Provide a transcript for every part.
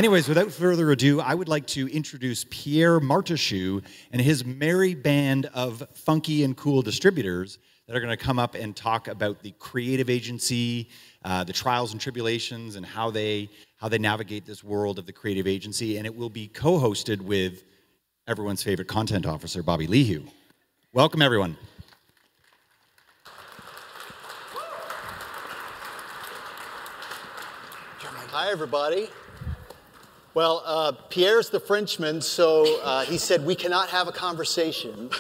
Anyways, without further ado, I would like to introduce Pierre Martichoux and his merry band of funky and cool distributors that are going to come up and talk about the creative agency, the trials and tribulations, and how they navigate this world of the creative agency. And it will be co-hosted with everyone's favorite content officer, Bobby Lehew. Welcome, everyone. Hi, everybody. Well, Pierre's the Frenchman, so he said we cannot have a conversation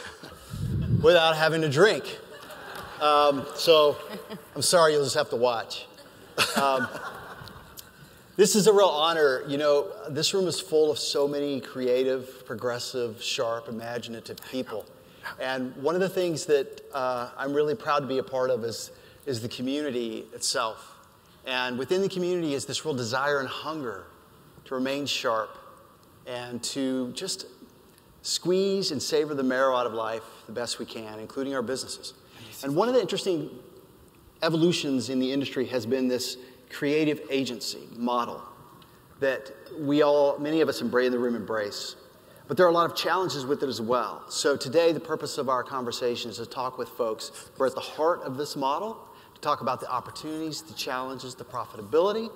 without having a drink. So I'm sorry, you'll just have to watch. This is a real honor. You know, this room is full of so many creative, progressive, sharp, imaginative people. And one of the things that I'm really proud to be a part of is the community itself. And within the community is this real desire and hunger to remain sharp and to just squeeze and savor the marrow out of life the best we can, including our businesses. And one of the interesting evolutions in the industry has been this creative agency model that many of us in the room embrace. But there are a lot of challenges with it as well. So today, the purpose of our conversation is to talk with folks who are at the heart of this model, to talk about the opportunities, the challenges, the profitability,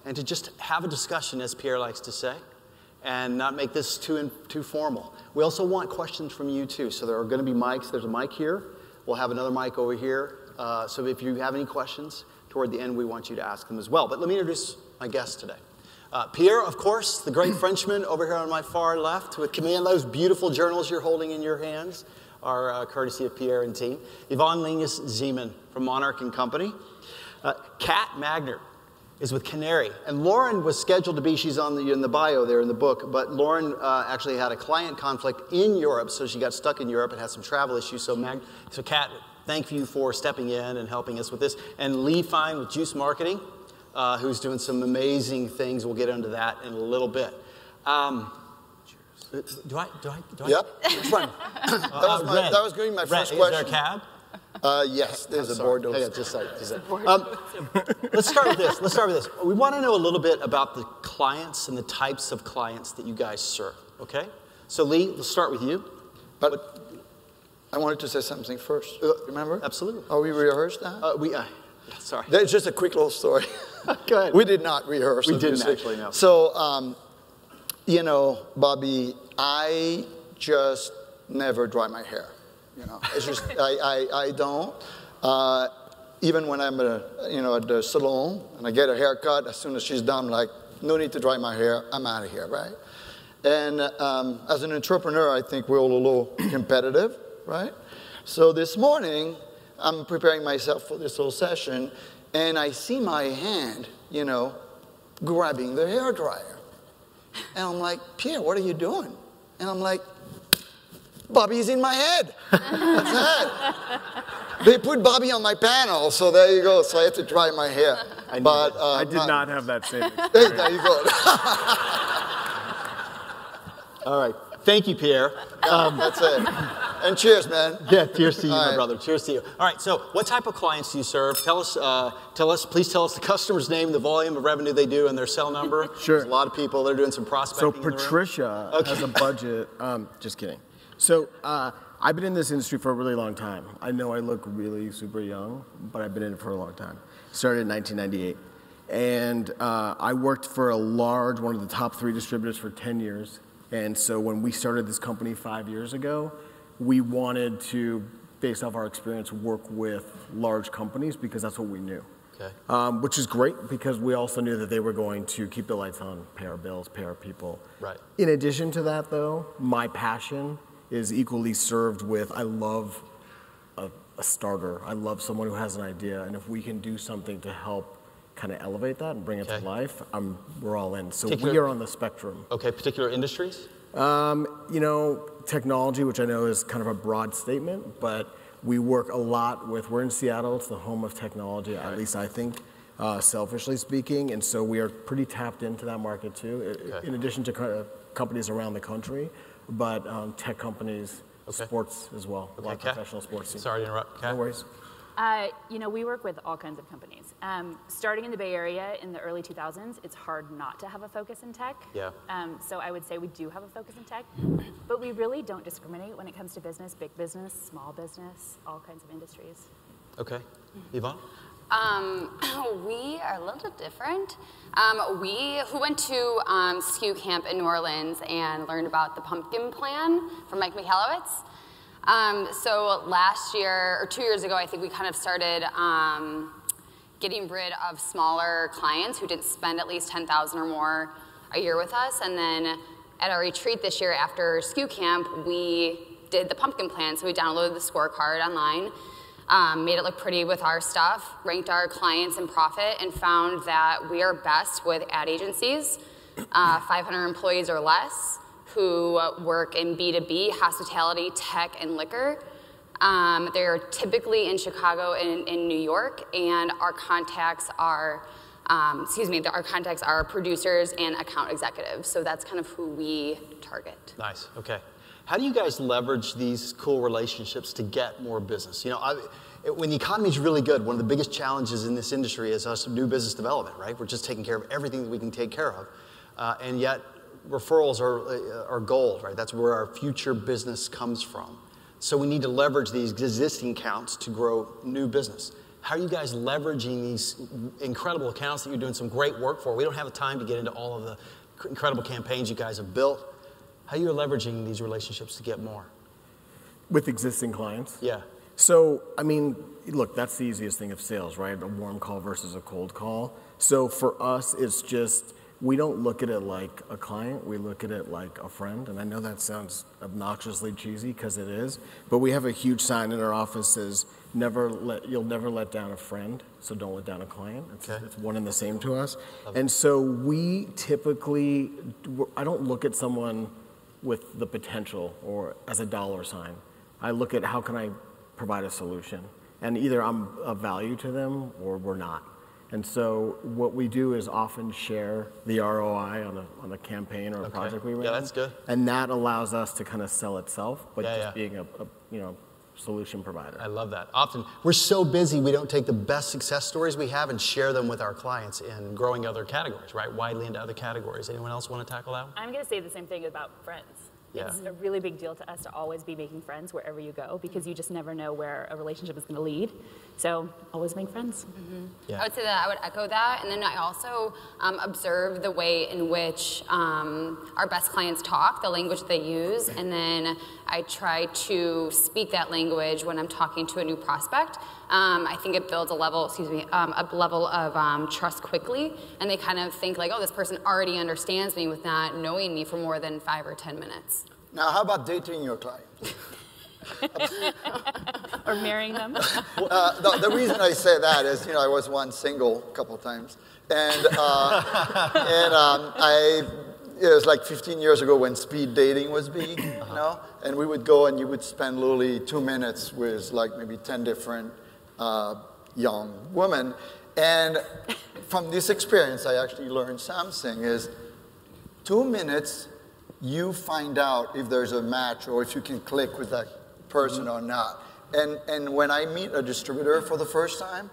and to just have a discussion, as Pierre likes to say, and not make this too formal. We also want questions from you, too. So there are going to be mics. There's a mic here. We'll have another mic over here. So if you have any questions, toward the end, we want you to ask them as well. But let me introduce my guest today. Pierre, of course, the great Frenchman over here on my far left with command. Those beautiful journals you're holding in your hands are courtesy of Pierre and team. Yvonne Lyngaas Zeman from Monarch and Company. Kat Magner is with Canary. And Lauren was scheduled to be, she's in the bio there in the book, but Lauren actually had a client conflict in Europe, so she got stuck in Europe and had some travel issues. So Kat, thank you for stepping in and helping us with this. And Lee Fine with Juice Marketing, who's doing some amazing things. We'll get into that in a little bit. Do I? Yep, it's fine. That was going to be my first question. Is there a cab? Yes, there's a board. Hang on, just a second. Let's start with this. We want to know a little bit about the clients and the types of clients that you guys serve, okay? So Lee, let's start with you. But I wanted to say something first. Remember? Absolutely. Oh, we rehearsed that? Sorry. There's just a quick little story. Go ahead. We did not rehearse. We didn't actually, no. So, you know, Bobby, I just never dry my hair. You know, it's just, I don't. Even when I'm at the salon and I get a haircut, as soon as she's done, like, no need to dry my hair, I'm out of here, right? And as an entrepreneur, I think we're all a little competitive, right? So this morning, I'm preparing myself for this whole session, and I see my hand, you know, grabbing the hairdryer. And I'm like, Pierre, what are you doing? And I'm like, Bobby's in my head. That's it. They put Bobby on my panel, so there you go. So I had to dry my hair. I did not have that same experience. Hey, there you go. All right. Thank you, Pierre. That's it. And cheers, man. Yeah, cheers to you, my brother. Cheers to you. All right, so what type of clients do you serve? Please tell us the customer's name, the volume of revenue they do, and their cell number. Sure. There's a lot of people that are doing some prospecting. So Patricia has a budget. Just kidding. So I've been in this industry for a really long time. I know I look really super young, but I've been in it for a long time. Started in 1998. And I worked for one of the top 3 distributors for 10 years. And so when we started this company 5 years ago, we wanted to, based off our experience, work with large companies because that's what we knew. Okay. Which is great because we also knew that they were going to keep the lights on, pay our bills, pay our people. Right. In addition to that, though, my passion is equally served with, I love a starter. I love someone who has an idea, and if we can do something to help kind of elevate that and bring it to life, we're all in. So we are on the spectrum. Okay, particular industries? You know, technology, which I know is kind of a broad statement, but we work a lot with, we're in Seattle, it's the home of technology, at least I think, selfishly speaking, and so we are pretty tapped into that market too, in addition to companies around the country, but tech companies, sports as well, a lot of professional sports teams. Sorry to interrupt, Kat. No worries. You know, we work with all kinds of companies. Starting in the Bay Area in the early 2000s, it's hard not to have a focus in tech. Yeah. So I would say we do have a focus in tech, but we really don't discriminate when it comes to business, big business, small business, all kinds of industries. Okay. Yvonne? We are a little bit different. We went to SKU Camp in New Orleans and learned about the pumpkin plan from Mike Michalowicz. So last year, or 2 years ago, I think we kind of started getting rid of smaller clients who didn't spend at least $10,000 or more a year with us. And then at our retreat this year after SKU Camp, we did the pumpkin plan. So we downloaded the scorecard online, made it look pretty with our stuff, ranked our clients in profit, and found that we are best with ad agencies, 500 employees or less, who work in B2B, hospitality, tech, and liquor. They're typically in Chicago and in New York, and our contacts are, our contacts are producers and account executives. So that's kind of who we target. Nice, okay. How do you guys leverage these cool relationships to get more business? You know, when the economy's really good, one of the biggest challenges in this industry is us new business development, right? We're just taking care of everything that we can take care of. And yet, referrals are gold, right? That's where our future business comes from. So we need to leverage these existing accounts to grow new business. How are you guys leveraging these incredible accounts that you're doing some great work for? We don't have the time to get into all of the incredible campaigns you guys have built. How are you leveraging these relationships to get more? With existing clients? Yeah. So, I mean, look, that's the easiest thing of sales, right? A warm call versus a cold call. So for us, it's just, we don't look at it like a client, we look at it like a friend. And I know that sounds obnoxiously cheesy, because it is, but we have a huge sign in our office that says, you'll never let down a friend, so don't let down a client. It's one and the same to us. And so we typically, I don't look at someone with the potential or as a dollar sign. I look at how can I provide a solution. And either I'm of value to them or we're not. And so what we do is often share the ROI on a campaign or a project we ran. Yeah, that's good. And that allows us to kind of sell itself, but just being a solution provider. I love that. Often, we're so busy we don't take the best success stories we have and share them with our clients in growing other categories, right? Widely into other categories. Anyone else want to tackle that one? I'm going to say the same thing about friends. Yeah. It's a really big deal to us to always be making friends wherever you go, because you just never know where a relationship is going to lead. So always make friends. Mm-hmm. Yeah. I would say that I would echo that. And then I also observe the way in which our best clients talk, the language they use. And then I try to speak that language when I'm talking to a new prospect. I think it builds a level of trust quickly. And they kind of think like, oh, this person already understands me with not knowing me for more than 5 or 10 minutes. Now, how about dating your client? Or marrying them. The reason I say that is, I was once single a couple of times, and it was like 15 years ago when speed dating was big, and we would go and you would spend literally 2 minutes with like maybe 10 different young women, and from this experience, I actually learned something: is 2 minutes, you find out if there's a match or if you can click with that person or not. And when I meet a distributor for the first time,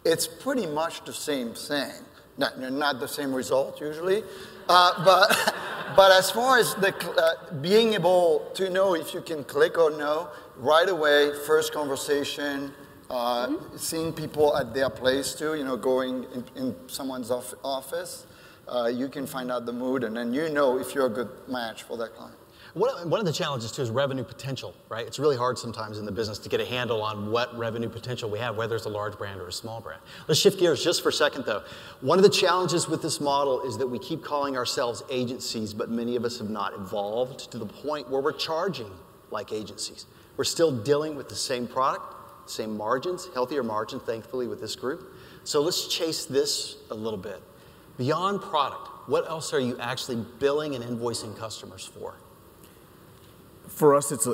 it's pretty much the same thing. Not the same result usually, but as far as being able to know if you can click or no, right away, first conversation, seeing people at their place too, going in someone's office, you can find out the mood, and then you know if you're a good match for that client. One of the challenges, too, is revenue potential, right? It's really hard sometimes in the business to get a handle on what revenue potential we have, whether it's a large brand or a small brand. Let's shift gears just for a second, though. One of the challenges with this model is that we keep calling ourselves agencies, but many of us have not evolved to the point where we're charging like agencies. We're still dealing with the same product, same margins, healthier margins, thankfully, with this group. So let's chase this a little bit. Beyond product, what else are you actually billing and invoicing customers for? For us, it's a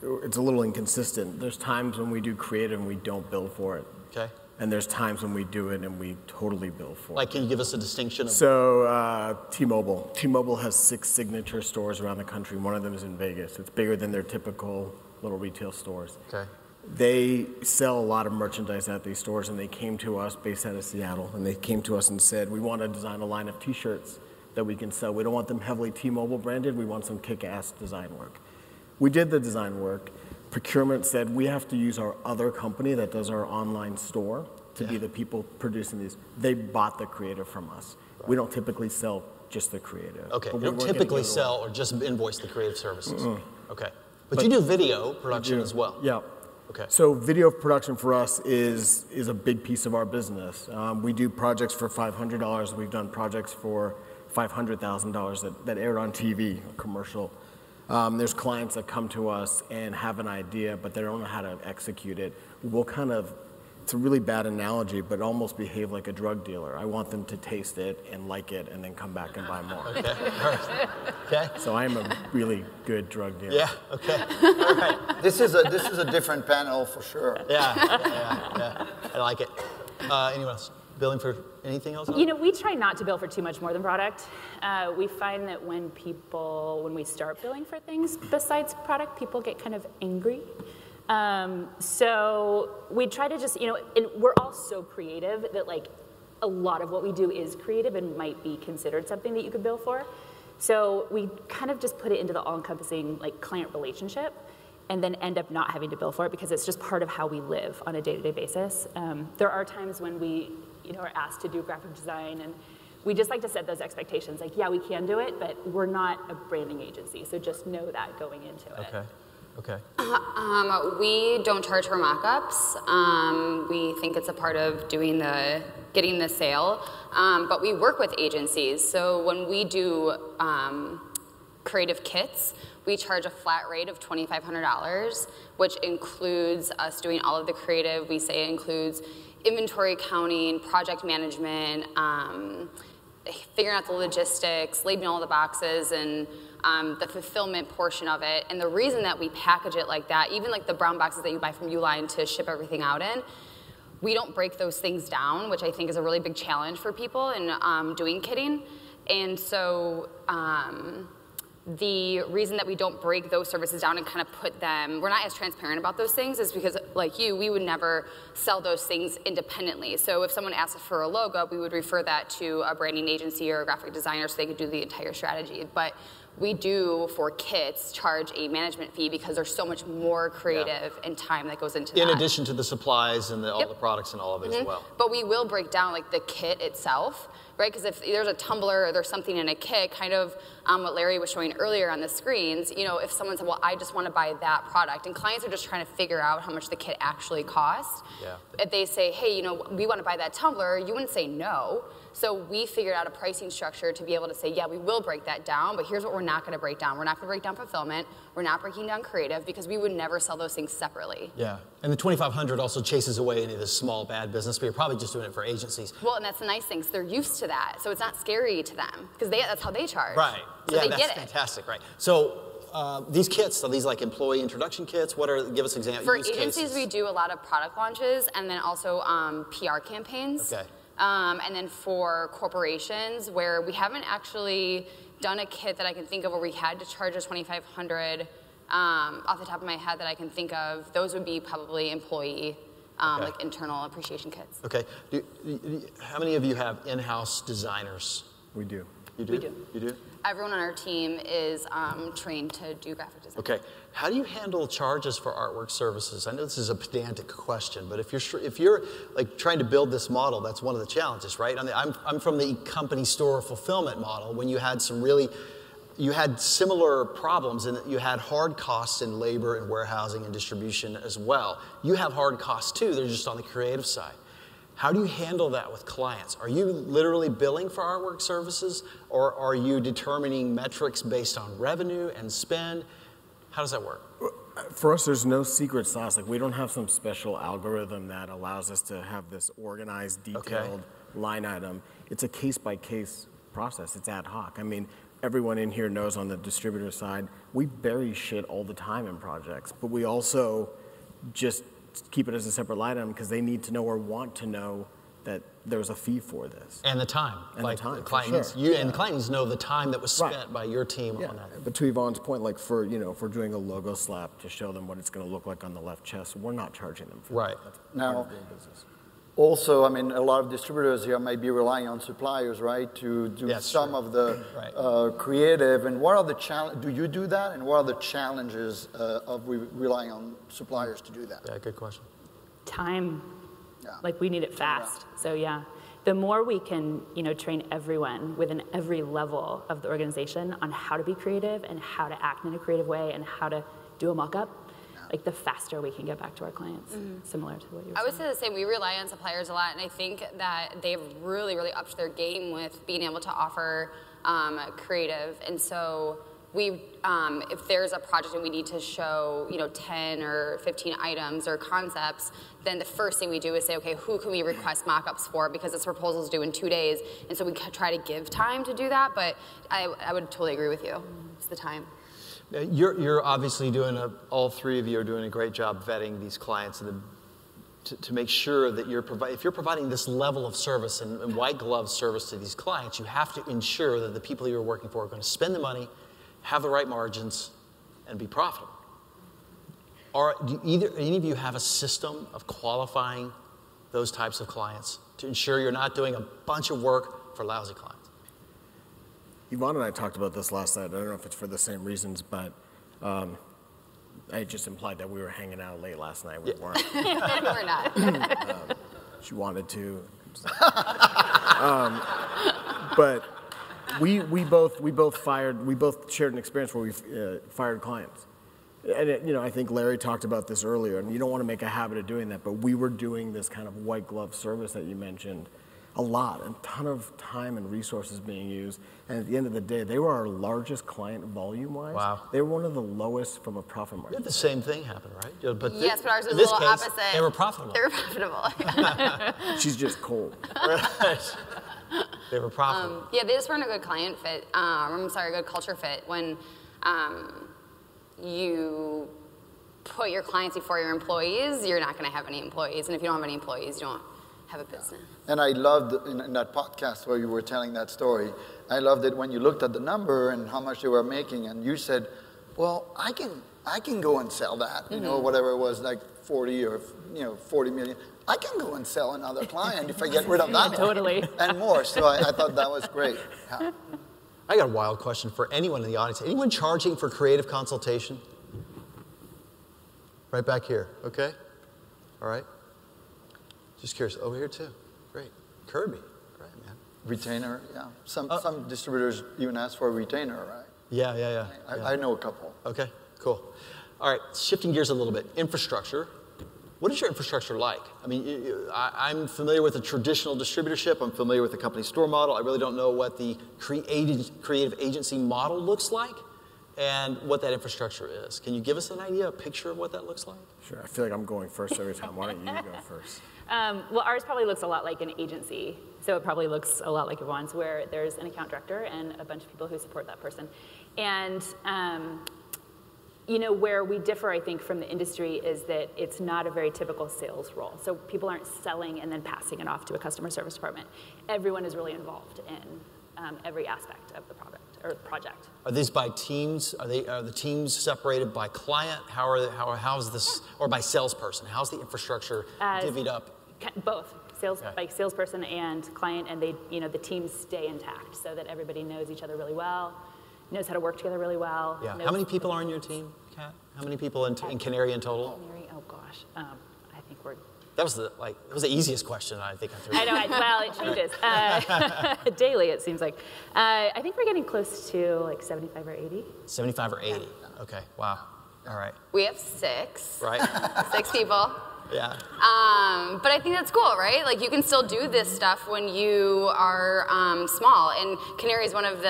little inconsistent. There's times when we do creative and we don't bill for it. Okay. And there's times when we do it and we totally bill for it. Like, can you give us a distinction? So, T-Mobile. T-Mobile has 6 signature stores around the country. One of them is in Vegas. It's bigger than their typical little retail stores. Okay. They sell a lot of merchandise at these stores, and they came to us based out of Seattle, and they came to us and said, we want to design a line of t-shirts that we can sell. We don't want them heavily T-Mobile branded. We want some kick-ass design work. We did the design work. Procurement said, we have to use our other company that does our online store to be the people producing these. They bought the creative from us. Right. We don't typically sell just the creative. Okay, you don't typically sell or just invoice the creative services. Okay, but you do video production as well. Yeah. Okay. So video production for us is a big piece of our business. We do projects for $500. We've done projects for $500,000 that aired on TV, a commercial. There's clients that come to us and have an idea, but they don't know how to execute it. We'll kind of, it's a really bad analogy, but almost behave like a drug dealer. I want them to taste it and like it and then come back and buy more. Okay, all right. Okay. So I am a really good drug dealer. Yeah, okay. All right. This is a different panel for sure. Yeah. I like it. Anyone else? Billing for anything else? You know, we try not to bill for too much more than product. We find that when we start billing for things besides product, people get kind of angry. So we try to just, you know, and we're all so creative that like a lot of what we do is creative and might be considered something that you could bill for. So we kind of just put it into the all-encompassing like client relationship and then end up not having to bill for it because it's just part of how we live on a day-to-day basis. There are times when we, you know, are asked to do graphic design and we just like to set those expectations. Like, yeah, we can do it, but we're not a branding agency. So just know that going into it. Okay. We don't charge for mock-ups. We think it's a part of getting the sale. But we work with agencies. So when we do creative kits, we charge a flat rate of $2,500, which includes us doing all of the creative. We say it includes inventory accounting, project management, figuring out the logistics, labeling all the boxes, and the fulfillment portion of it. And the reason that we package it like that, even like the brown boxes that you buy from Uline to ship everything out in, we don't break those things down, which I think is a really big challenge for people in doing kitting. And so the reason that we don't break those services down and kind of put them, we're not as transparent about those things is because, like you, we would never sell those things independently. So if someone asks us for a logo, we would refer that to a branding agency or a graphic designer so they could do the entire strategy. But we do, for kits, charge a management fee because there's so much more creative and time that goes into that. In addition to the supplies and all the products and all of it as well. But we will break down like the kit itself, right? Because if there's a tumbler or there's something in a kit, kind of what Larry was showing earlier on the screens, you know, if someone said, well, I just want to buy that product, and clients are just trying to figure out how much the kit actually costs. If they say, hey, you know, we want to buy that tumbler, you wouldn't say no. So we figured out a pricing structure to be able to say, yeah, we will break that down, but here's what we're not going to break down. We're not going to break down fulfillment. We're not breaking down creative because we would never sell those things separately. Yeah, and the $2,500 also chases away any of this small bad business, but you're probably just doing it for agencies. Well, and that's the nice thing, 'cause they're used to that, so it's not scary to them because that's how they charge. Right. So yeah, they that's get it. Fantastic. Right. So these kits, are these like employee introduction kits? Give us examples. For agencies, we do a lot of product launches and then also PR campaigns. Okay. And then for corporations, where we haven't actually done a kit that I can think of where we had to charge a $2,500 off the top of my head that I can think of, those would be probably employee, like internal appreciation kits. Okay. How many of you have in-house designers? We do. You do? We do. You do? Everyone on our team is trained to do graphic design. Okay. How do you handle charges for artwork services? I know this is a pedantic question, but if you're like trying to build this model, that's one of the challenges, right? I'm from the company store fulfillment model when you had you had similar problems in that you had hard costs in labor and warehousing and distribution as well. You have hard costs too, they're just on the creative side. How do you handle that with clients? Are you literally billing for artwork services, or are you determining metrics based on revenue and spend? How does that work? For us, there's no secret sauce. Like, we don't have some special algorithm that allows us to have this organized, detailed line item. It's a case-by-case process. It's ad hoc. I mean, everyone in here knows on the distributor side, we bury shit all the time in projects, but we also just keep it as a separate line item because they need to know or want to know that there was a fee for this. And the time. And like the time, the client for needs, sure. and the client needs to know the time that was spent Right. by your team on that. But to Yvonne's point, like for, you know, if we're doing a logo slap to show them what it's going to look like on the left chest, we're not charging them for Right. that. That's Now- part of doing business. Also, I mean, a lot of distributors here may be relying on suppliers, right, to do Yes, some sure. of the Right. creative. And what are the challenges? Do you do that? And what are the challenges of relying on suppliers to do that? Yeah, good question. Time. Yeah. Like we need it fast. So yeah, the more we can, you know, train everyone within every level of the organization on how to be creative and how to act in a creative way and how to do a mock-up, like the faster we can get back to our clients. Similar to what you were I would saying. say the same. We rely on suppliers a lot, and I think that they've really, really upped their game with being able to offer creative. And so we, if there's a project and we need to show, you know, 10 or 15 items or concepts, then the first thing we do is say, okay, who can we request mock-ups for? Because this proposal is due in 2 days, and so we try to give time to do that. But I would totally agree with you. It's the time. You're obviously doing all three of you are doing a great job vetting these clients and to make sure that if you're providing this level of service and white glove service to these clients, you have to ensure that the people you're working for are going to spend the money, have the right margins, and be profitable. Do any of you have a system of qualifying those types of clients to ensure you're not doing a bunch of work for lousy clients? Yvonne and I talked about this last night. I don't know if it's for the same reasons, but I just implied that we were hanging out late last night. We weren't. We're not. She wanted to. But we both shared an experience where we fired clients. And you know, I think Larry talked about this earlier, and you don't want to make a habit of doing that, but we were doing this kind of white glove service that you mentioned a lot, a ton of time and resources being used. And at the end of the day, they were our largest client volume-wise. Wow. They were one of the lowest from a profit You margin. had the same thing happen, right? But Yes, but ours was in a this little case, opposite. They were profitable. They were profitable. She's just cold. Right. They were profitable. Yeah, they just weren't a good client fit. I'm sorry, a good culture fit when you put your clients before your employees, you're not going to have any employees. And if you don't have any employees, you don't have a business. And I loved in that podcast where you were telling that story, I loved it when you looked at the number and how much they were making, and you said, well, I can go and sell that, you know, whatever it was, like 40 or 40 million. I can go and sell another client if I get rid of that one. Totally. And more. So I thought that was great. Yeah. I got a wild question for anyone in the audience. Anyone charging for creative consultation? Right back here, okay? All right. Just curious, over here too. Great. Kirby, great, man. Retainer, yeah. Some distributors even ask for a retainer, right? Yeah. I know a couple. Okay, cool. All right, shifting gears a little bit. Infrastructure. What is your infrastructure like? I mean, I'm familiar with the traditional distributorship. I'm familiar with the company store model. I really don't know what the creative agency model looks like and what that infrastructure is. Can you give us an idea, a picture of what that looks like? Sure. I feel like I'm going first every time. Why don't you go first? Well, ours probably looks a lot like an agency. So it probably looks a lot like Yvonne's, where there's an account director and a bunch of people who support that person. And you know, where we differ, I think, from the industry is that it's not a very typical sales role. So people aren't selling and then passing it off to a customer service department. Everyone is really involved in every aspect of the product or project. Are these by teams? Are the teams separated by client? How's this, or by salesperson? How's the infrastructure divvied up? Both. Like salesperson and client, and the teams stay intact so that everybody knows each other really well, knows how to work together really well. Yeah. How many people are on your team, Kat? How many people in Canary in total? Canary, oh gosh, I think we're. That was the easiest question I think I threw. I know. Well, it changes daily. It seems like. I think we're getting close to like 75 or 80. 75 or 80. Yeah. Okay. Wow. All right. We have 6. Right. 6 people. Yeah. But I think that's cool, right? Like you can still do this stuff when you are small. And Canary is one of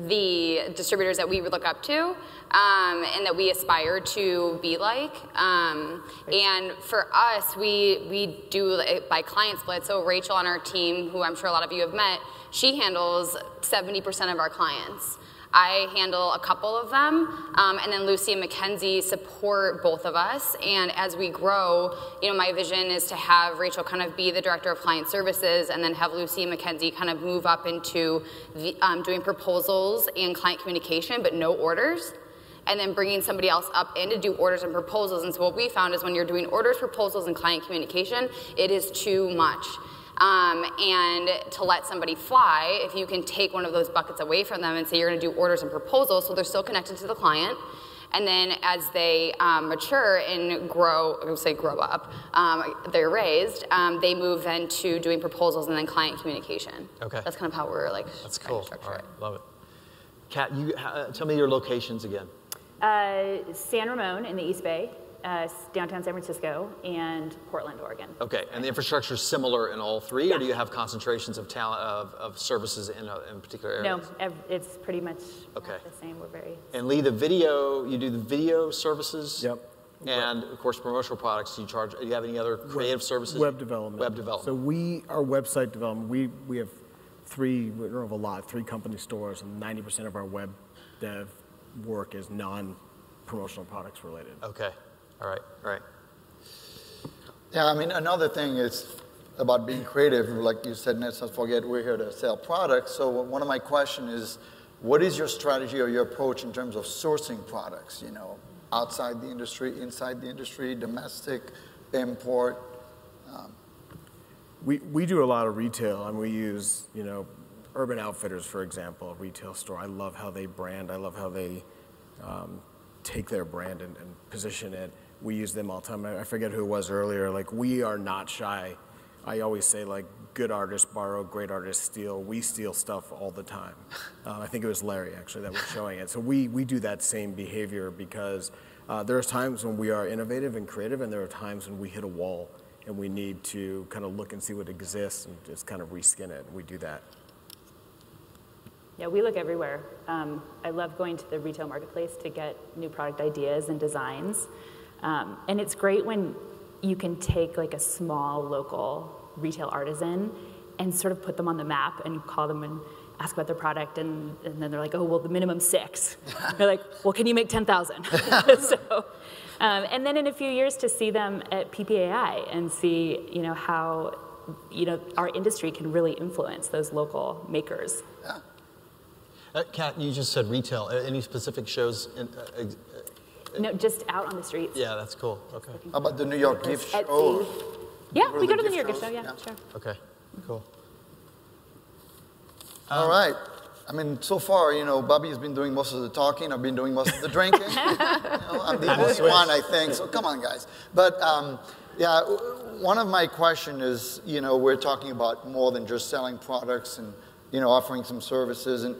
the distributors that we would look up to and that we aspire to be like. And for us, we do it by client split. So Rachel on our team, who I'm sure a lot of you have met, She handles 70% of our clients. I handle a couple of them, and then Lucy and Mackenzie support both of us. And as we grow, my vision is to have Rachel kind of be the director of client services, and then have Lucy and Mackenzie kind of move up into doing proposals and client communication, but no orders. And then bringing somebody else up in to do orders and proposals. And so what we found is when you're doing orders, proposals, and client communication, it is too much. And to let somebody fly, if you can take one of those buckets away from them and say you're going to do orders and proposals, so they're still connected to the client, and then as they mature and grow, I would say grow up, they're raised, they move then to doing proposals and then client communication. Okay. That's kind of how we're like That's trying cool. to structure All right, it. love it. Kat, tell me your locations again. San Ramon in the East Bay, downtown San Francisco, and Portland, Oregon. Okay, and the infrastructure is similar in all three, or do you have concentrations of talent of services in particular areas? No, it's pretty much Okay. the same. We're very. And Lee, you do the video services. Yep. And of course, promotional products. Do you have any other creative services? Web development. Web development. So our website development, we have we don't have a lot, 3 company stores, and 90% of our web dev work is non-promotional products related. Okay. All right. Yeah, I mean, another thing is about being creative. Like you said, let's not forget we're here to sell products. So one of my questions is, what is your strategy or your approach in terms of sourcing products? Outside the industry, inside the industry, domestic, import. We do a lot of retail, and we use, Urban Outfitters, for example, a retail store. I love how they brand. I love how they take their brand and position it. We use them all the time. I forget who it was earlier. Like, we are not shy. I always say, like, good artists borrow, great artists steal. We steal stuff all the time. I think it was Larry, actually, that was showing it. So we do that same behavior because there's times when we are innovative and creative, and there are times when we hit a wall and we need to kind of look and see what exists and just kind of reskin it. We do that. Yeah, we look everywhere. I love going to the retail marketplace to get new product ideas and designs. And it's great when you can take like a small local retail artisan and sort of put them on the map and call them and ask about their product, and then they're like, oh, well, the minimum's 6. They're like, well, can you make 10,000? So, and then in a few years to see them at PPAI and see, how, our industry can really influence those local makers. Yeah. Kat, you just said retail. Any specific shows? No, just out on the streets. Yeah, that's cool. Okay. How about the New York gift Etsy. show? Yeah, we go to the New York gift gift show, shows? yeah, sure. Okay. Cool. All right. I mean, so far, Bobby has been doing most of the talking. I've been doing most of the drinking. I'm the only one, I think. So come on, guys. But yeah, one of my questions is, we're talking about more than just selling products and, offering some services. And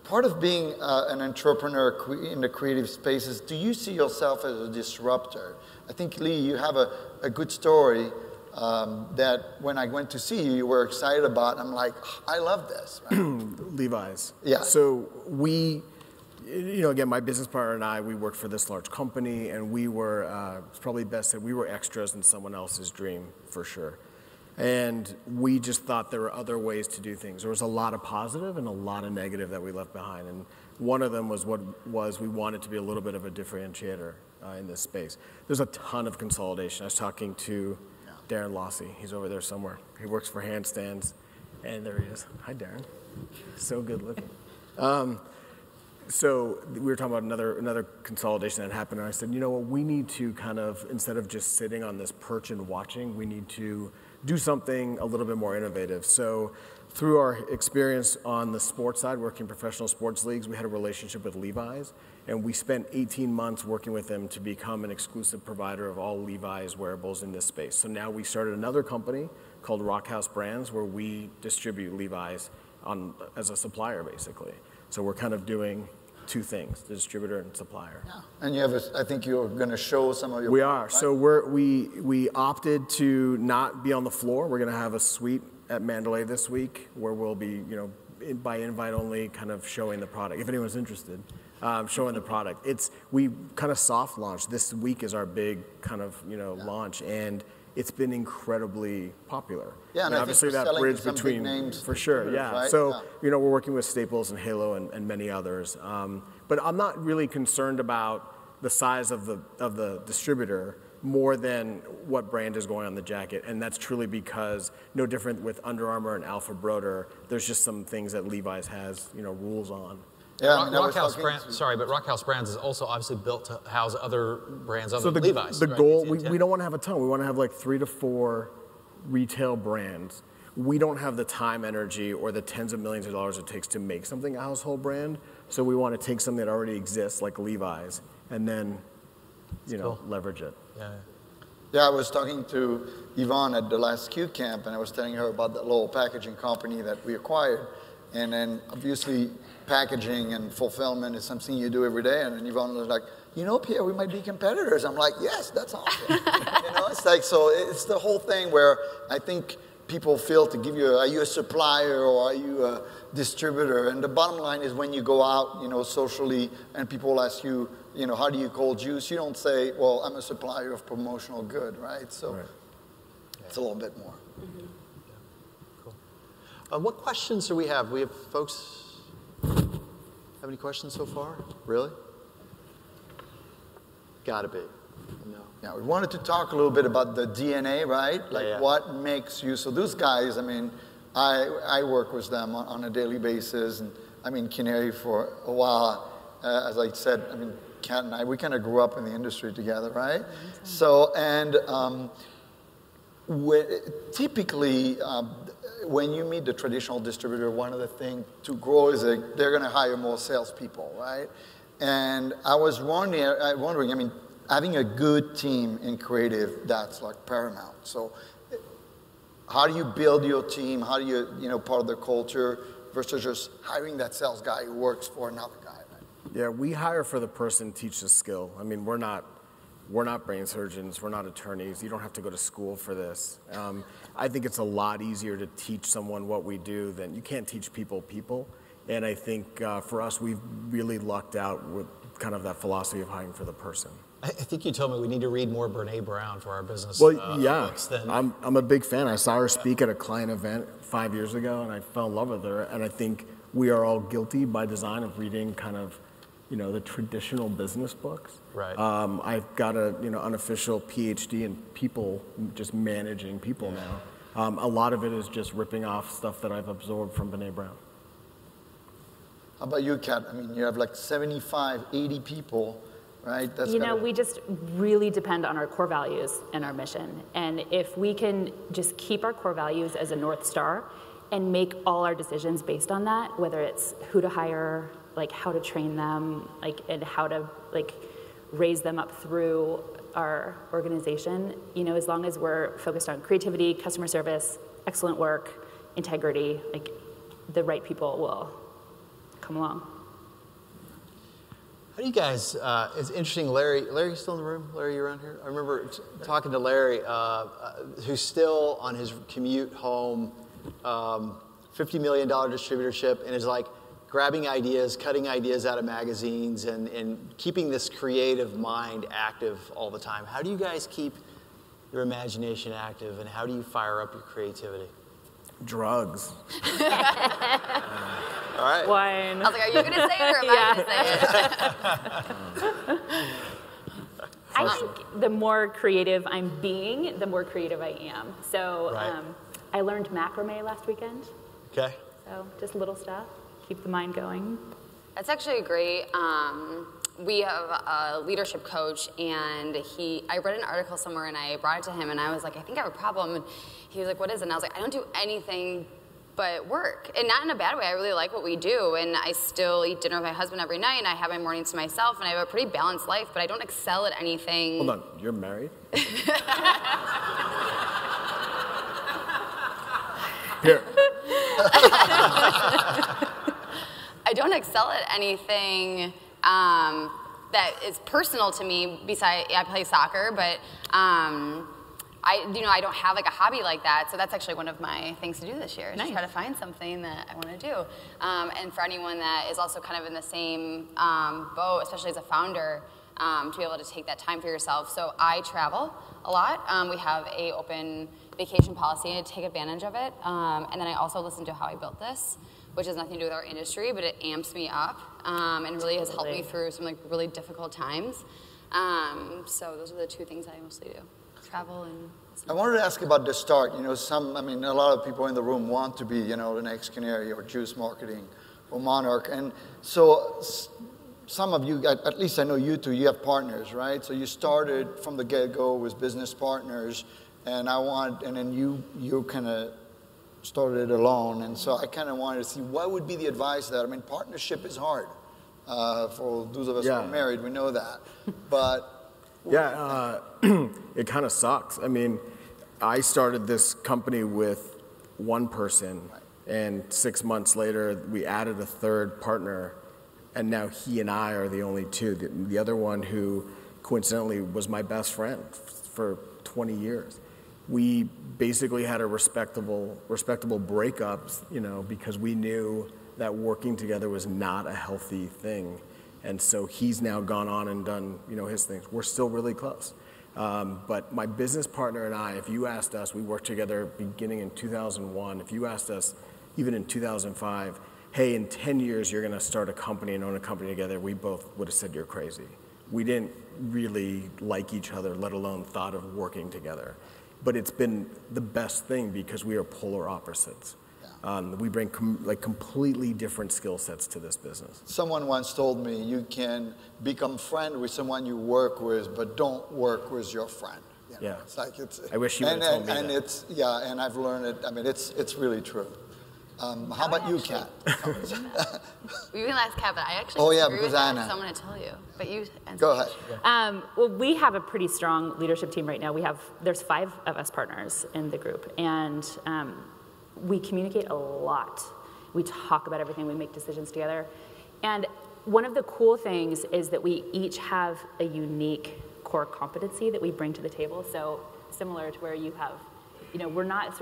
part of being an entrepreneur in the creative spaces, do you see yourself as a disruptor? I think, Lee, you have a good story that when I went to see you, you were excited about. I'm like, I love this. Right? Levi's. Yeah. So we, again, my business partner and I, we worked for this large company, and we were, it's probably best said, we were extras in someone else's dream, for sure. And we just thought there were other ways to do things. There was a lot of positive and a lot of negative that we left behind. And one of them was we wanted to be a little bit of a differentiator in this space. There's a ton of consolidation. I was talking to Darren Lossy. He's over there somewhere. He works for Handstands. And there he is. Hi, Darren. So good looking. So we were talking about another consolidation that happened. And I said, what, we need to kind of, instead of just sitting on this perch and watching, we need to do something a little bit more innovative. So through our experience on the sports side, working professional sports leagues, we had a relationship with Levi's, and we spent 18 months working with them to become an exclusive provider of all Levi's wearables in this space. So now we started another company called Rockhouse Brands, where we distribute Levi's as a supplier, basically. So we're kind of doing 2 things, the distributor and supplier. Yeah. And you have I think you're going to show some of your... We are. Right? So we opted to not be on the floor. We're going to have a suite at Mandalay this week where we'll be, by invite only, kind of showing the product. If anyone's interested, showing the product. We kind of soft launched. This week is our big kind of, launch. And it's been incredibly popular. Yeah, and I obviously think that bridge some between big names for sure, yeah. right? So we're working with Staples and Halo and many others. But I'm not really concerned about the size of the distributor more than what brand is going on the jacket, and that's truly because no different with Under Armour and Alpha Broder. There's just some things that Levi's has rules on. Yeah, Rockhouse Brands is also obviously built to house other brands other than Levi's. The goal, we don't want to have a ton. We want to have like 3 to 4 retail brands. We don't have the time, energy, or the tens of millions of dollars it takes to make something a household brand. So we want to take something that already exists, like Levi's, and then, leverage it. Yeah, I was talking to Yvonne at the last Q camp, and I was telling her about that little packaging company that we acquired. And then obviously packaging and fulfillment is something you do every day. And then Yvonne was like, Pierre, we might be competitors. I'm like, yes, that's awesome. It's like, so it's the whole thing where I think people feel to give you, are you a supplier or are you a distributor? And the bottom line is when you go out, socially, and people ask you, how do you call juice? You don't say, well, I'm a supplier of promotional good, right? So it's a little bit more. Mm-hmm. Cool. What questions do we have? We have folks have any questions so far? Really? Gotta be. No. Yeah, we wanted to talk a little bit about the DNA, right? Like what makes you, so those guys, I work with them on a daily basis, and Canary for a while, as I said, Kat and I, we kind of grew up in the industry together, right? Mm-hmm. So, and typically, when you meet the traditional distributor, one of the things to grow is they're going to hire more salespeople, right? And I was wondering, having a good team in creative, that's like paramount. So how do you build your team? How do you, part of the culture versus just hiring that sales guy who works for another guy, right? Yeah, we hire for the person, teach the skill. We're not brain surgeons. We're not attorneys. You don't have to go to school for this. I think it's a lot easier to teach someone what we do than you can't teach people. And I think for us, we've really lucked out with kind of that philosophy of hiring for the person. I think you told me we need to read more Brene Brown for our business. Well, yeah, I'm a big fan. I saw her speak at a client event 5 years ago, and I fell in love with her. And I think we are all guilty by design of reading kind of, the traditional business books. Right. I've got a unofficial PhD in people, just managing people now. A lot of it is just ripping off stuff that I've absorbed from Brene Brown. How about you, Kat? You have like 75, 80 people, right? That's we just really depend on our core values and our mission. And if we can just keep our core values as a North Star and make all our decisions based on that, whether it's who to hire, like how to train them, and how to raise them up through our organization, as long as we're focused on creativity, customer service, excellent work, integrity, the right people will come along. How do you guys, it's interesting, Larry's still in the room? Larry, you around here? I remember talking to Larry, who's still on his commute home, $50 million distributorship, and is grabbing ideas, cutting ideas out of magazines, and keeping this creative mind active all the time. How do you guys keep your imagination active, and how do you fire up your creativity? Drugs. All right. Wine. I was like, are you going to say it or am I going to say it? I think the more creative I'm being, the more creative I am. So I learned macrame last weekend. Okay. So just little stuff. Keep the mind going. That's actually great. We have a leadership coach, and I read an article somewhere, and I brought it to him, and I was like, I think I have a problem. And he was like, what is it? And I was like, I don't do anything but work. And not in a bad way. I really like what we do, and I still eat dinner with my husband every night, and I have my mornings to myself, and I have a pretty balanced life, but I don't excel at anything. Hold on, you're married? Here. I don't excel at anything that is personal to me. Besides, I play soccer, but I don't have a hobby like that. So that's actually one of my things to do this year, is to try to find something that I want to do. And for anyone that is also kind of in the same boat, especially as a founder, to be able to take that time for yourself. So I travel a lot. We have a open vacation policy to take advantage of it. And then I also listen to How I Built This, which has nothing to do with our industry, but it amps me up and really has helped me through some like really difficult times. So those are the two things I mostly do: travel and. I wanted to ask about the start. You know, a lot of people in the room want to be, you know, the next Canary or Juice Marketing or Monarch. And so some of you, at least I know you two, you have partners, right? So you started from the get-go with business partners, and then you kind of started alone. And so I kind of wanted to see what would be the advice there. I mean, partnership is hard. For those of us who are married, we know that. But yeah, it kind of sucks. I mean, I started this company with one person, and 6 months later, we added a third partner, and now he and I are the only two. The other one, who coincidentally was my best friend for 20 years. We basically had a respectable breakup, you know, because we knew that working together was not a healthy thing. And so he's now gone on and done, you know, his things. We're still really close. But my business partner and I, if you asked us, we worked together beginning in 2001. If you asked us, even in 2005, hey, in 10 years you're going to start a company and own a company together, we both would have said you're crazy. We didn't really like each other, let alone thought of working together. But it's been the best thing because we are polar opposites. We bring completely different skill sets to this business. someone once told me you can become friend with someone you work with, but don't work with your friend. You know? Yeah. It's like I wish you would have told me and that. And I've learned it. I mean, it's really true. How about you, Kat? We can ask Kat, but I actually disagree with that, so I'm going to tell you. But you answer. Go ahead. Well, we have a pretty strong leadership team right now. There's 5 of us partners in the group, and we communicate a lot. We talk about everything. We make decisions together. And one of the cool things is that we each have a unique core competency that we bring to the table. So similar to where you have, you know, we're not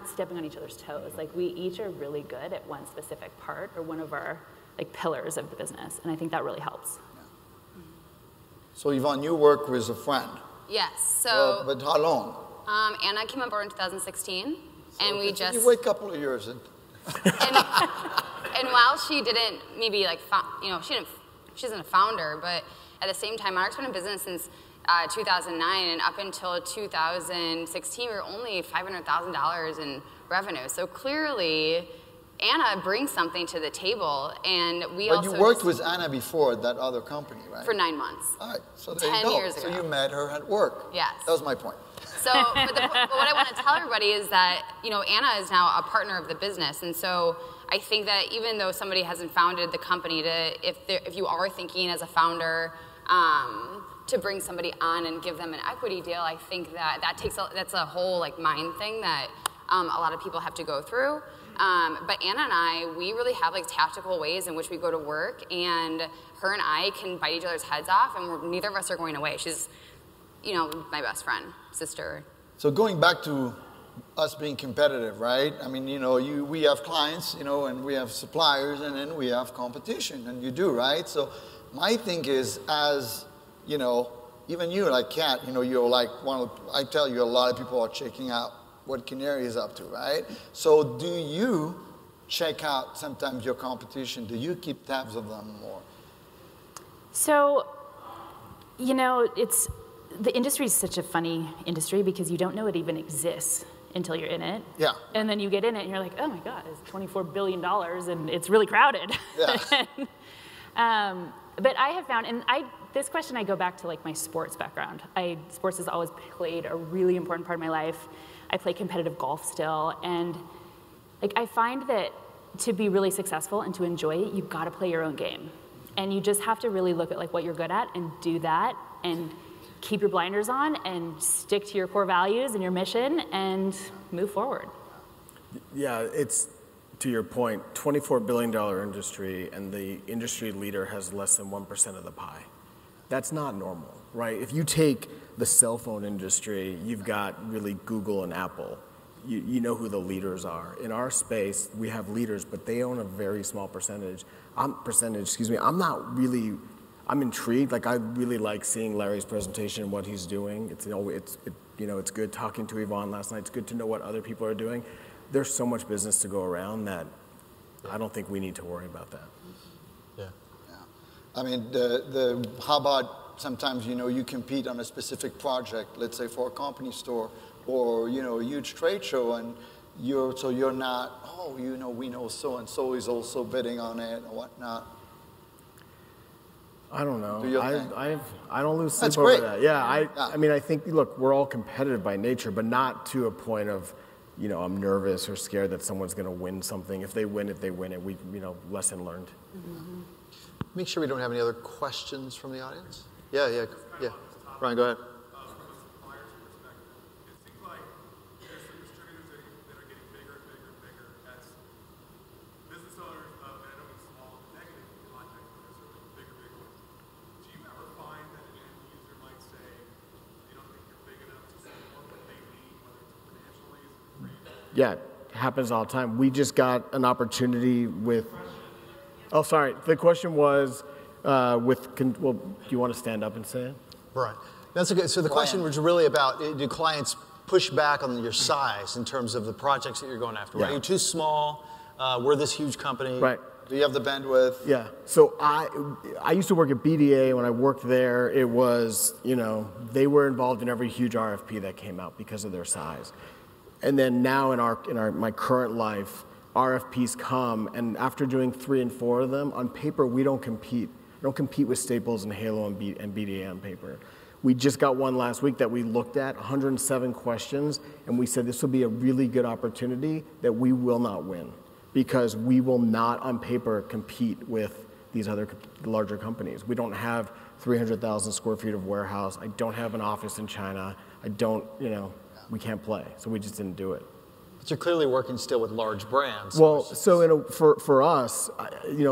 stepping on each other's toes. Like, we each are really good at one specific part or one of our like pillars of the business. And I think that really helps. Yeah. So Yvonne, you work with a friend. Yes. So. But how long? Anna came on board in 2016. And we just. You wait a couple of years. And while she didn't maybe like, you know, she isn't a founder, but at the same time, Monarch's been in business since 2009, and up until 2016, we were only $500,000 in revenue. So clearly, Anna brings something to the table, and we also. But you worked with Anna before at that other company, right? For 9 months. All right, so there 10 you go. years ago. So you met her at work. Yes. That was my point. So, but what I want to tell everybody is that, you know, Anna is now a partner of the business, and so I think that even though somebody hasn't founded the company, if you are thinking as a founder to bring somebody on and give them an equity deal, I think that's a whole like mind thing that a lot of people have to go through. But Anna and I, we really have like tactical ways in which we go to work, and her and I can bite each other's heads off, and neither of us are going away. She's, you know, my best friend, sister. So going back to us being competitive, right? I mean, you know, we have clients, you know, and we have suppliers, and then we have competition, and you do, right? So my thing is, as, you know, even you, like Kat, you know, you're like I tell you, a lot of people are checking out what Canary is up to, right? So do you check out sometimes your competition? Do you keep tabs of them more? So, you know, the industry is such a funny industry because you don't know it even exists until you're in it. Yeah. And then you get in it and you're like, oh my God, it's $24 billion and it's really crowded. Yeah. But I have found, and this question I go back to like my sports background. Sports has always played a really important part of my life. I play competitive golf still, and like I find that to be really successful and to enjoy it, you've got to play your own game. And you just have to really look at like what you're good at and do that, and keep your blinders on and stick to your core values and your mission and move forward. Yeah, it's, to your point, $24 billion industry, and the industry leader has less than 1% of the pie. That's not normal, right? If you take the cell phone industry, you've got really Google and Apple. You know who the leaders are. In our space, we have leaders, but they own a very small percentage. I'm not really I'm intrigued. Like I really like seeing Larry's presentation and what he's doing. It's it's good talking to Yvonne last night. It's good to know what other people are doing. There's so much business to go around that I don't think we need to worry about that. Yeah. I mean, how about sometimes, you compete on a specific project, let's say for a company store or, a huge trade show, and you're not, we know so-and-so is also bidding on it or whatnot. I don't know. Do your thing. I don't lose sleep That's over great. that. Yeah, I mean, I think, look, we're all competitive by nature, but not to a point of, I'm nervous or scared that someone's going to win something. If they win it, we, lesson learned. Mm-hmm. Make sure we don't have any other questions from the audience. Yeah. Ryan, go ahead. Yeah, it happens all the time. We just got an opportunity with, oh, sorry. The question was do you want to stand up and say it? Right. That's okay. So the question was really about, do clients push back on your size in terms of the projects that you're going after? Right? You're too small. We're this huge company. Right. Do you have the bandwidth? Yeah. So I used to work at BDA. When I worked there, it was, they were involved in every huge RFP that came out because of their size. And then now in my current life, RFPs come, and after doing 3 and 4 of them, on paper, we don't compete. We don't compete with Staples and Halo and BDA on paper. We just got one last week that we looked at, 107 questions, and we said this will be a really good opportunity that we will not win because we will not, on paper, compete with these other larger companies. We don't have 300,000 square feet of warehouse. I don't have an office in China. I don't, we can't play, so we just didn't do it. But you're clearly working still with large brands. Well, so for us,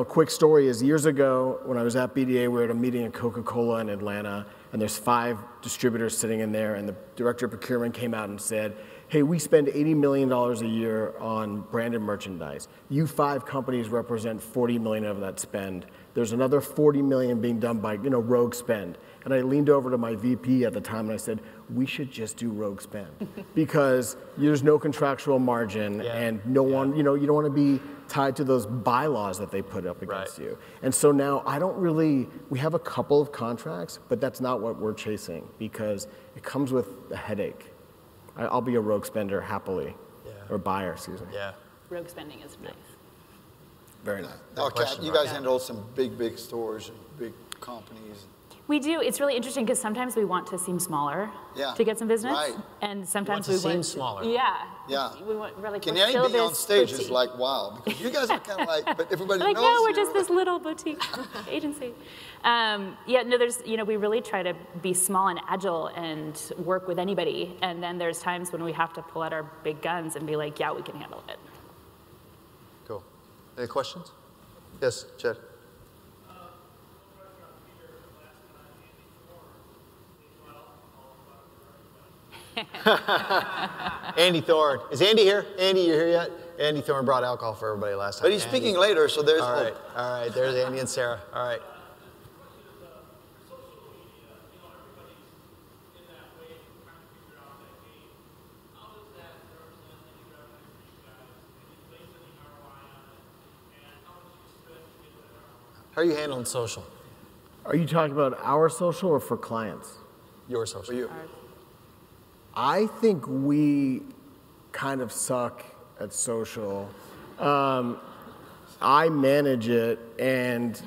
quick story is years ago when I was at BDA, we were at a meeting at Coca-Cola in Atlanta, and there's 5 distributors sitting in there, and the director of procurement came out and said, hey, we spend $80 million a year on branded merchandise. You 5 companies represent $40 million of that spend. There's another $40 million being done by rogue spend. And I leaned over to my VP at the time and I said, we should just do rogue spend because there's no contractual margin and no one, you don't want to be tied to those bylaws that they put up against you. And so now we have a couple of contracts, but that's not what we're chasing because it comes with a headache. I'll be a rogue spender happily, or buyer, excuse me. Yeah. Rogue spending is nice. Very nice. Now, Kat, you guys handle some big stores and big companies. We do. It's really interesting because sometimes we want to seem smaller to get some business, and sometimes we want to seem smaller. Yeah. We want really. Canary being on stage is like wow because you guys are kind of like, but everybody knows. No, we're just this little boutique agency. There's we really try to be small and agile and work with anybody, and then there's times when we have to pull out our big guns and be like, yeah, we can handle it. Cool. Any questions? Yes, Jed. Andy Thorne. Is Andy here? Andy, you here yet? Andy Thorne brought alcohol for everybody last time. But he's speaking later, so there's hope. All right. There's Andy and Sarah. All right. How are you handling social? Are you talking about our social or for clients? Your social. For you. I think we kind of suck at social. I manage it, and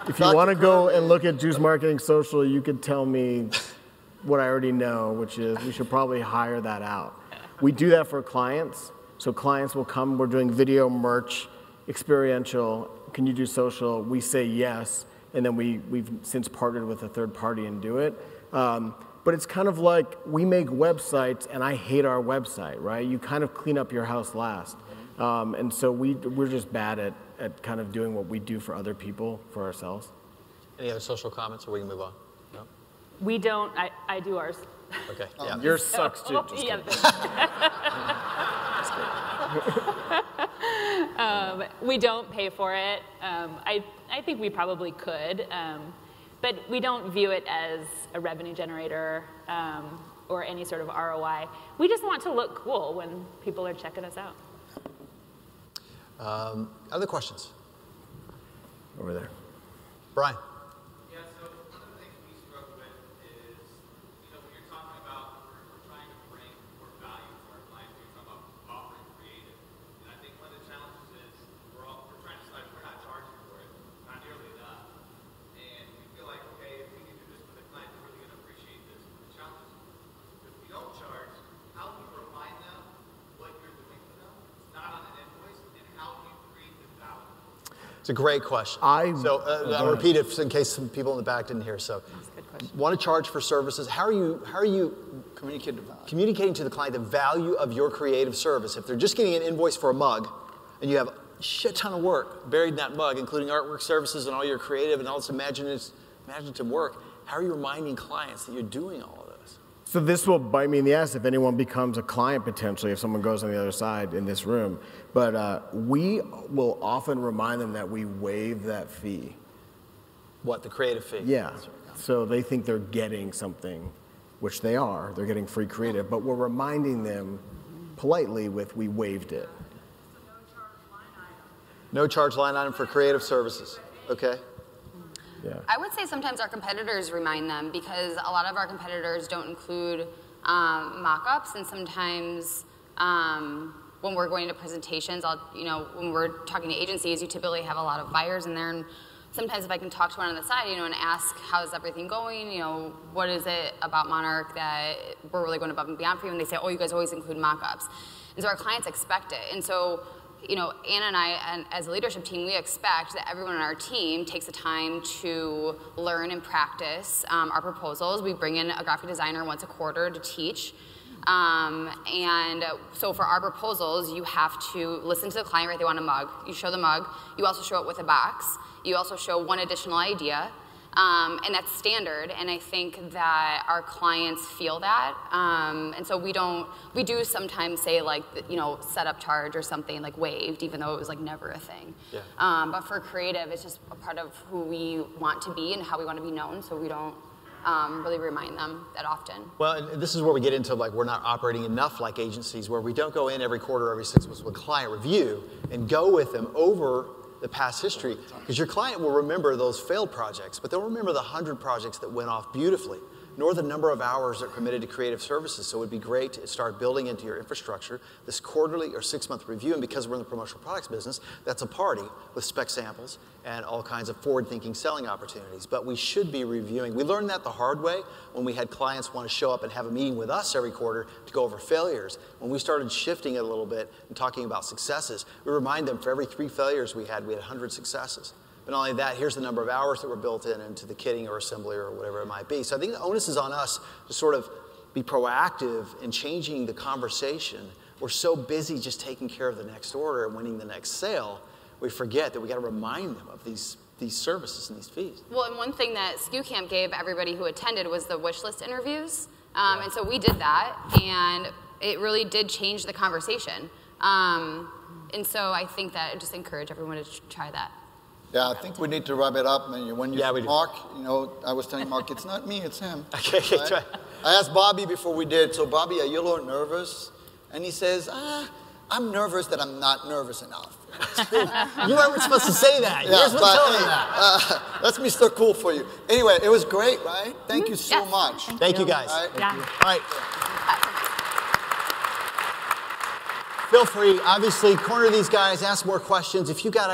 if you want to go and look at Juice Marketing Social, you could tell me what I already know, which is we should probably hire that out. We do that for clients. So clients will come, we're doing video, merch, experiential. Can you do social? We say yes, and then we've since partnered with a third party and do it. But it's kind of like we make websites, and I hate our website, right? You kind of clean up your house last. And so we're just bad at kind of doing what we do for other people, for ourselves. Any other social comments, or we can move on? No? We don't. I do ours. Okay. Yeah. Yours sucks, too. Just kidding. We don't pay for it. I think we probably could, but we don't view it as a revenue generator or any sort of ROI. We just want to look cool when people are checking us out. Other questions? Over there. Brian. Yeah, so one of the things we struggle with is, when you're talking about, we're trying to bring more value to our clients, you're talking about offering creative. And I think one of the challenges is we're trying to decide we're not charging for it, not nearly enough. And we feel like, okay, if we can do this for the client, they're really going to appreciate this. The challenge is, if we don't charge, how do you remind them what you're doing for them? It's not on an invoice, and how do you create the value? It's a great question. I'll repeat it in case some people in the back didn't hear. So, want to charge for services? How are you communicating to the client the value of your creative service? If they're just getting an invoice for a mug, and you have a shit ton of work buried in that mug, including artwork services and all your creative and all this imaginative work, how are you reminding clients that you're doing all of this? So this will bite me in the ass if anyone becomes a client potentially, if someone goes on the other side in this room. But we will often remind them that we waive that fee. What, the creative fee? Yeah. So they think they're getting something, which they are. They're getting free creative. But we're reminding them politely with we waived it. No charge line item for creative services. Okay. Yeah. I would say sometimes our competitors remind them because a lot of our competitors don't include mock-ups, and sometimes when we're going to presentations, when we're talking to agencies, you typically have a lot of buyers in there, and sometimes if I can talk to one on the side, and ask how's everything going, what is it about Monarch that we're really going above and beyond for you, and they say, oh, you guys always include mock-ups, and so our clients expect it, and so Anna and I, and as a leadership team, we expect that everyone on our team takes the time to learn and practice our proposals. We bring in a graphic designer once a quarter to teach. And so for our proposals, you have to listen to the client, right? They want a mug. You show the mug. You also show it with a box. You also show one additional idea. And that's standard, and I think that our clients feel that, and so we do sometimes say setup charge or something like waived, even though it was never a thing. Yeah. But for creative, it's just a part of who we want to be and how we want to be known, so we don't really remind them that often. Well, and this is where we get into we're not operating enough like agencies, where we don't go in every quarter, every 6 months with client review and go with them over the past history, because your client will remember those failed projects, but they'll remember the 100 projects that went off beautifully, nor the number of hours that are committed to creative services. So it would be great to start building into your infrastructure this quarterly or 6-month review, and because we're in the promotional products business, that's a party with spec samples and all kinds of forward-thinking selling opportunities. But we should be reviewing. We learned that the hard way when we had clients want to show up and have a meeting with us every quarter to go over failures. When we started shifting it a little bit and talking about successes, we remind them for every 3 failures we had 100 successes. But not only that, here's the number of hours that were built into the kitting or assembly or whatever it might be. So I think the onus is on us to sort of be proactive in changing the conversation. We're so busy just taking care of the next order and winning the next sale, we forget that we got to remind them of these services and these fees. Well, and one thing that SKU Camp gave everybody who attended was the wish list interviews. And so we did that, and it really did change the conversation. And so I think that I just encourage everyone to try that. Yeah, I think we need to wrap it up. When you Mark, I was telling Mark, it's not me, it's him. Okay, right? Try. I asked Bobby before we did, so Bobby, are you a little nervous? And he says, I'm nervous that I'm not nervous enough. You weren't supposed to say that. Yeah, You're supposed to tell him that. That's Mr. Cool for you. Anyway, it was great, right? Thank you so much. Thank you, guys. All right. Yeah. All right. Feel free, obviously, corner these guys, ask more questions. If you got